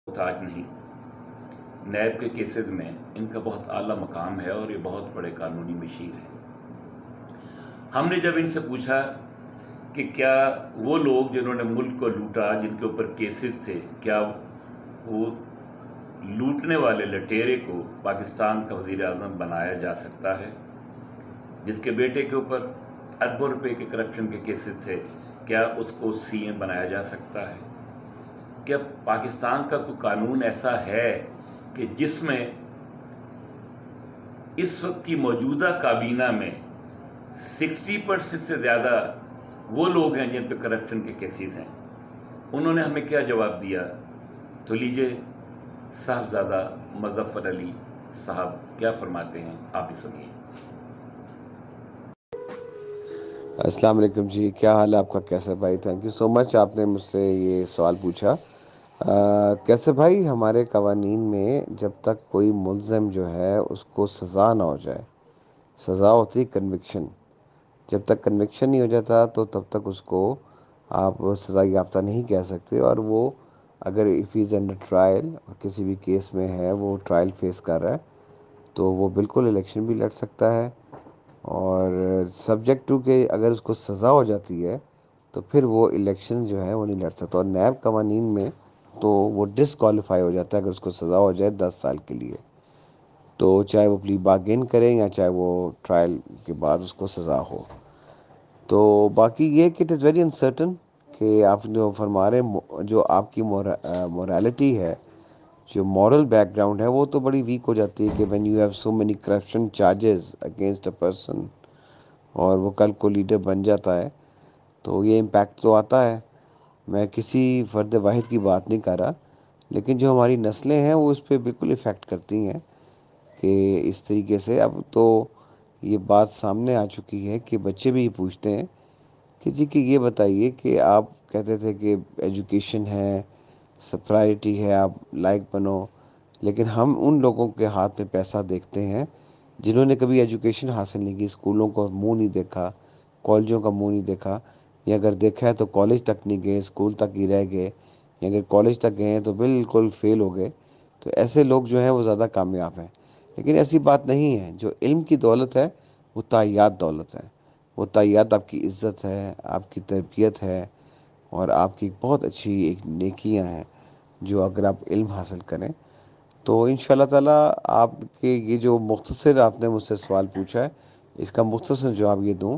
محتاج نہیں۔ نیب کے کیسز میں ان کا بہت اعلیٰ مقام ہے اور یہ بہت بڑے قانونی مشیر ہیں۔ ہم نے جب ان سے پوچھا کہ کیا وہ لوگ جنہوں نے ملک کو لوٹا، جن کے اوپر کیسز تھے، کیا وہ لوٹنے والے لٹیرے کو پاکستان کا وزیر اعظم بنایا جا سکتا ہے، جس کے بیٹے کے اوپر اربوں روپے کے کرپشن کے کیسز تھے، کیا اس کو سی ایم بنایا جا سکتا ہے؟ کیا پاکستان کا کوئی قانون ایسا ہے کہ جس میں اس وقت کی موجودہ کابینہ میں 60% سے زیادہ وہ لوگ ہیں جن پہ کرپشن کے کیسز ہیں؟ انہوں نے ہمیں کیا جواب دیا؟ تو لیجئے صاحبزادہ مظفر علی صاحب کیا فرماتے ہیں، آپ بھی سنیے۔ السلام علیکم جی، کیا حال ہے آپ کا؟ کیسے بھائی؟ تھینک یو سو مچ، آپ نے مجھ سے یہ سوال پوچھا۔ کیسے بھائی، ہمارے قوانین میں جب تک کوئی ملزم جو ہے اس کو سزا نہ ہو جائے، سزا ہوتی ہے کنوکشن، جب تک کنوکشن نہیں ہو جاتا تو تب تک اس کو آپ سزا یافتہ نہیں کہہ سکتے۔ اور وہ اگر اف از انڈر ٹرائل اور کسی بھی کیس میں ہے، وہ ٹرائل فیس کر رہا ہے، تو وہ بالکل الیکشن بھی لڑ سکتا ہے۔ اور سبجیکٹ ٹو کہ اگر اس کو سزا ہو جاتی ہے تو پھر وہ الیکشن جو ہے وہ نہیں لڑ سکتا۔ اور نیب قوانین میں تو وہ ڈسکوالیفائی ہو جاتا ہے اگر اس کو سزا ہو جائے 10 سال کے لیے، تو چاہے وہ پلی بارگین کریں یا چاہے وہ ٹرائل کے بعد اس کو سزا ہو۔ تو باقی یہ کہ اٹ از ویری انسرٹن کہ آپ جو فرما رہے ہیں، جو آپ کی مورالٹی ہے، جو مورل بیک گراؤنڈ ہے، وہ تو بڑی ویک ہو جاتی ہے کہ when you have so many corruption charges against a person اور وہ کل کو لیڈر بن جاتا ہے، تو یہ امپیکٹ تو آتا ہے۔ میں کسی فرد واحد کی بات نہیں کر رہا، لیکن جو ہماری نسلیں ہیں وہ اس پہ بالکل افیکٹ کرتی ہیں کہ اس طریقے سے اب تو یہ بات سامنے آ چکی ہے کہ بچے بھی یہ پوچھتے ہیں کہ جی کہ یہ بتائیے کہ آپ کہتے تھے کہ ایجوکیشن ہے، پرائرٹی ہے، آپ لائق بنو، لیکن ہم ان لوگوں کے ہاتھ میں پیسہ دیکھتے ہیں جنہوں نے کبھی ایجوکیشن حاصل نہیں کی، اسکولوں کو منہ نہیں دیکھا، کالجوں کا منہ نہیں دیکھا، یا اگر دیکھا ہے تو کالج تک نہیں گئے، اسکول تک ہی رہ گئے، یا اگر کالج تک گئے ہیں تو بالکل فیل ہو گئے۔ تو ایسے لوگ جو ہیں وہ زیادہ کامیاب ہیں، لیکن ایسی بات نہیں ہے۔ جو علم کی دولت ہے وہ تحیات دولت ہے، وہ تحیات آپ کی عزت ہے، آپ کی تربیت ہے، اور آپ کی بہت اچھی ایک نیکیاں ہیں جو اگر آپ علم حاصل کریں تو انشاءاللہ تعالیٰ آپ کے یہ جو مختصر آپ نے مجھ سے سوال پوچھا ہے، اس کا مختصر جواب یہ دوں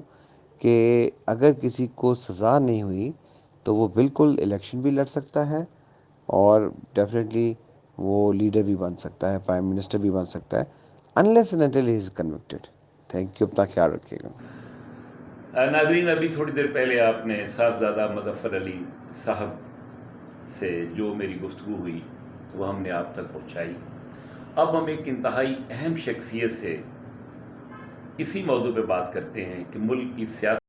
کہ اگر کسی کو سزا نہیں ہوئی تو وہ بالکل الیکشن بھی لڑ سکتا ہے اور ڈیفینیٹلی وہ لیڈر بھی بن سکتا ہے، پرائم منسٹر بھی بن سکتا ہے، unless and until he is convicted. Thank you, اپنا خیال رکھیے گا۔ ناظرین، ابھی تھوڑی دیر پہلے آپ نے صاحبزادہ مظفر علی صاحب سے جو میری گفتگو ہوئی وہ ہم نے آپ تک پہنچائی۔ اب ہم ایک انتہائی اہم شخصیت سے اسی موضوع پہ بات کرتے ہیں کہ ملک کی سیاست